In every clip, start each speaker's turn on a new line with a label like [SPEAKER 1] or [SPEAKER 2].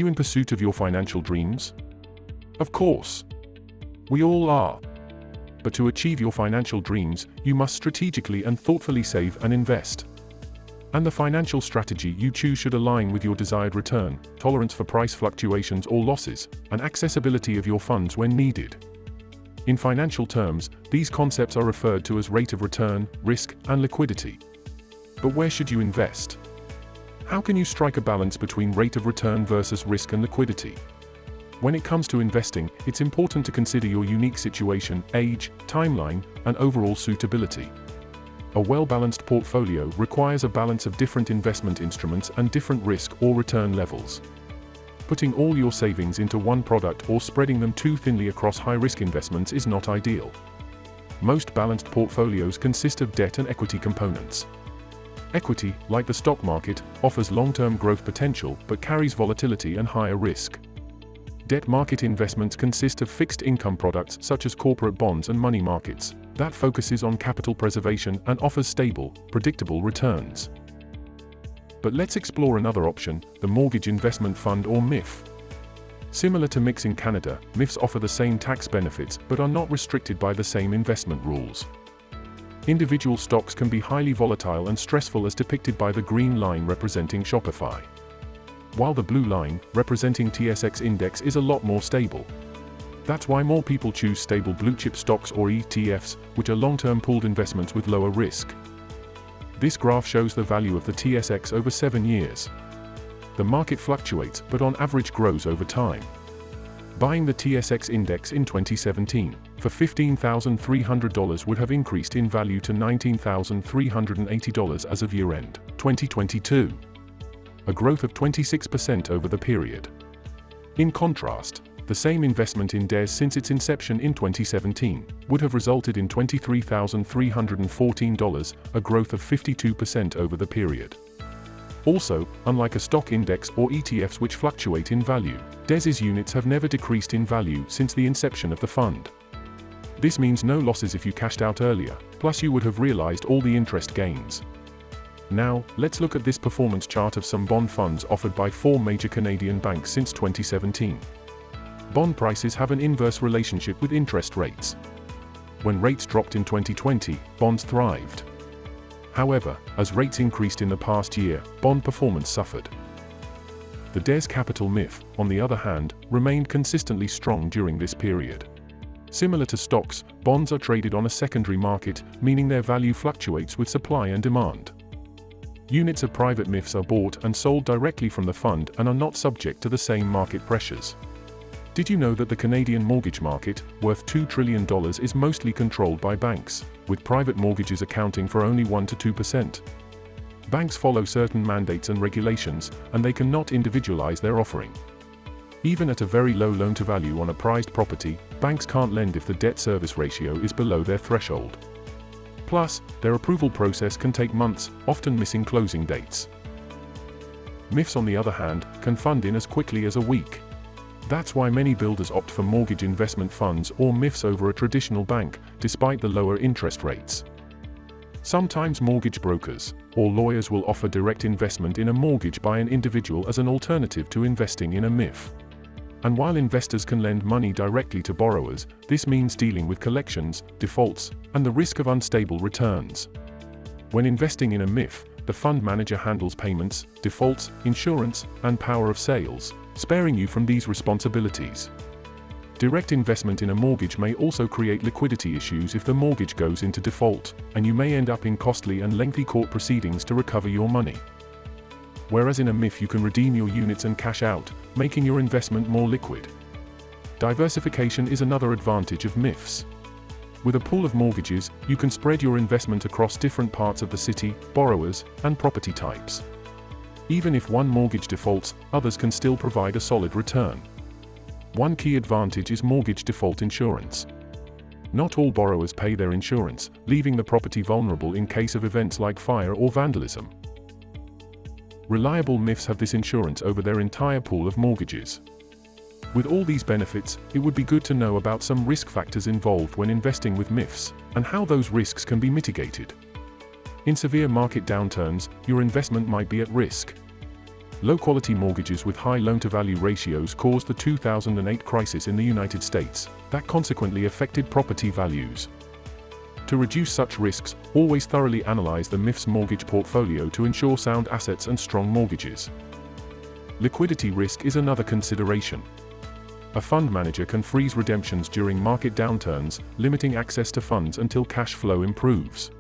[SPEAKER 1] you in pursuit of your financial dreams? Of course. We all are. But to achieve your financial dreams, you must strategically and thoughtfully save and invest. And the financial strategy you choose should align with your desired return, tolerance for price fluctuations or losses, and accessibility of your funds when needed. In financial terms, these concepts are referred to as rate of return, risk, and liquidity. But where should you invest? How can you strike a balance between rate of return versus risk and liquidity? When it comes to investing, it's important to consider your unique situation, age, timeline, and overall suitability. A well-balanced portfolio requires a balance of different investment instruments and different risk or return levels. Putting all your savings into one product or spreading them too thinly across high-risk investments is not ideal. Most balanced portfolios consist of debt and equity components. Equity, like the stock market, offers long-term growth potential but carries volatility and higher risk. Debt market investments consist of fixed income products such as corporate bonds and money markets that focuses on capital preservation and offers stable, predictable returns. But let's explore another option, the Mortgage Investment Fund or MIF. Similar to MICs in Canada, MIFs offer the same tax benefits but are not restricted by the same investment rules. Individual stocks can be highly volatile and stressful as depicted by the green line representing Shopify, while the blue line, representing TSX Index, is a lot more stable. That's why more people choose stable blue-chip stocks or ETFs, which are long-term pooled investments with lower risk. This graph shows the value of the TSX over 7 years. The market fluctuates, but on average grows over time. Buying the TSX Index in 2017 for $15,300 would have increased in value to $19,380 as of year-end 2022. A growth of 26% over the period. In contrast, the same investment in Dez since its inception in 2017 would have resulted in $23,314, a growth of 52% over the period. Also, unlike a stock index or ETFs which fluctuate in value, Dez's units have never decreased in value since the inception of the fund. This means no losses if you cashed out earlier, plus you would have realized all the interest gains. Now, let's look at this performance chart of some bond funds offered by 4 major Canadian banks since 2017. Bond prices have an inverse relationship with interest rates. When rates dropped in 2020, bonds thrived. However, as rates increased in the past year, bond performance suffered. The Dez Capital MIF, on the other hand, remained consistently strong during this period. Similar to stocks, bonds are traded on a secondary market, meaning their value fluctuates with supply and demand. Units of private MIFs are bought and sold directly from the fund and are not subject to the same market pressures. Did you know that the Canadian mortgage market, worth $2 trillion, is mostly controlled by banks, with private mortgages accounting for only 1 to 2%? Banks follow certain mandates and regulations, and they cannot individualize their offering. Even at a very low loan-to-value on a prized property, banks can't lend if the debt service ratio is below their threshold. Plus, their approval process can take months, often missing closing dates. MIFs, on the other hand, can fund in as quickly as a week. That's why many builders opt for mortgage investment funds or MIFs over a traditional bank, despite the lower interest rates. Sometimes mortgage brokers or lawyers will offer direct investment in a mortgage by an individual as an alternative to investing in a MIF. And while investors can lend money directly to borrowers, this means dealing with collections, defaults, and the risk of unstable returns. When investing in a MIF, the fund manager handles payments, defaults, insurance, and power of sales, sparing you from these responsibilities. Direct investment in a mortgage may also create liquidity issues if the mortgage goes into default, and you may end up in costly and lengthy court proceedings to recover your money. Whereas in a MIF you can redeem your units and cash out, making your investment more liquid. Diversification is another advantage of MIFs. With a pool of mortgages, you can spread your investment across different parts of the city, borrowers, and property types. Even if one mortgage defaults, others can still provide a solid return. One key advantage is mortgage default insurance. Not all borrowers pay their insurance, leaving the property vulnerable in case of events like fire or vandalism. Reliable MIFs have this insurance over their entire pool of mortgages. With all these benefits, it would be good to know about some risk factors involved when investing with MIFs, and how those risks can be mitigated. In severe market downturns, your investment might be at risk. Low-quality mortgages with high loan-to-value ratios caused the 2008 crisis in the United States, that consequently affected property values. To reduce such risks, always thoroughly analyze the MIF's mortgage portfolio to ensure sound assets and strong mortgages. Liquidity risk is another consideration. A fund manager can freeze redemptions during market downturns, limiting access to funds until cash flow improves.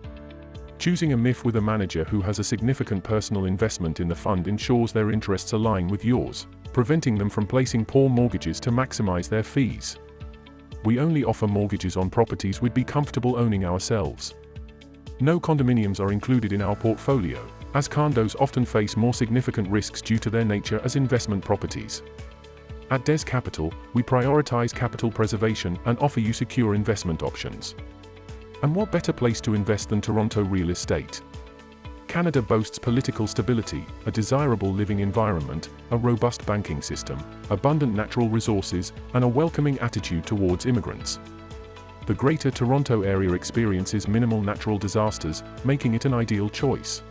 [SPEAKER 1] Choosing a MIF with a manager who has a significant personal investment in the fund ensures their interests align with yours, preventing them from placing poor mortgages to maximize their fees. We only offer mortgages on properties we'd be comfortable owning ourselves. No condominiums are included in our portfolio, as condos often face more significant risks due to their nature as investment properties. At Dez Capital, we prioritize capital preservation and offer you secure investment options. And what better place to invest than Toronto real estate? Canada boasts political stability, a desirable living environment, a robust banking system, abundant natural resources, and a welcoming attitude towards immigrants. The Greater Toronto Area experiences minimal natural disasters, making it an ideal choice.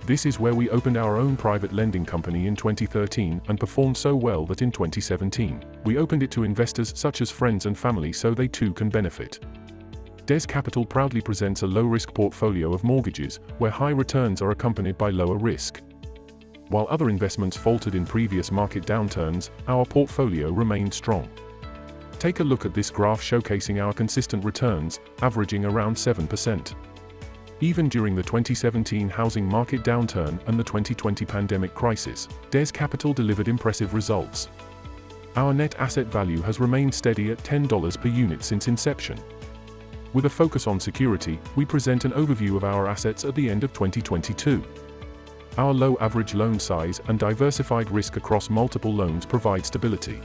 [SPEAKER 1] This is where we opened our own private lending company in 2013 and performed so well that in 2017, we opened it to investors such as friends and family so they too can benefit. Dez Capital proudly presents a low-risk portfolio of mortgages, where high returns are accompanied by lower risk. While other investments faltered in previous market downturns, our portfolio remained strong. Take a look at this graph showcasing our consistent returns, averaging around 7%. Even during the 2017 housing market downturn and the 2020 pandemic crisis, Dez Capital delivered impressive results. Our net asset value has remained steady at $10 per unit since inception. With a focus on security, we present an overview of our assets at the end of 2022. Our low average loan size and diversified risk across multiple loans provide stability.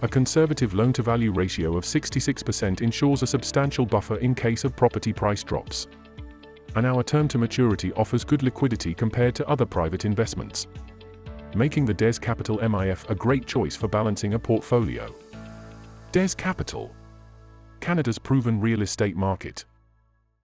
[SPEAKER 1] A conservative loan-to-value ratio of 66% ensures a substantial buffer in case of property price drops. And our term to maturity offers good liquidity compared to other private investments, making the Dez Capital MIF a great choice for balancing a portfolio. Dez Capital, Canada's proven real estate market.